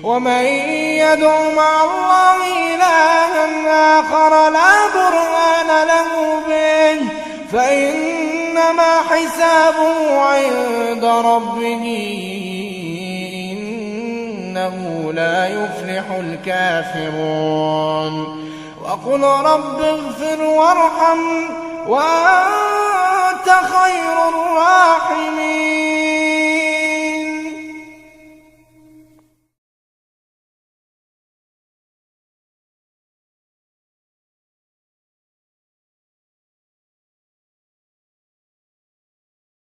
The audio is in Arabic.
ومن يدع مع الله إلها آخر لا برهان له به فإنما حسابه عند ربه إنه لا يفلح الكافرون. وقل رب اغفر وارحم وأنت خير الراحمين.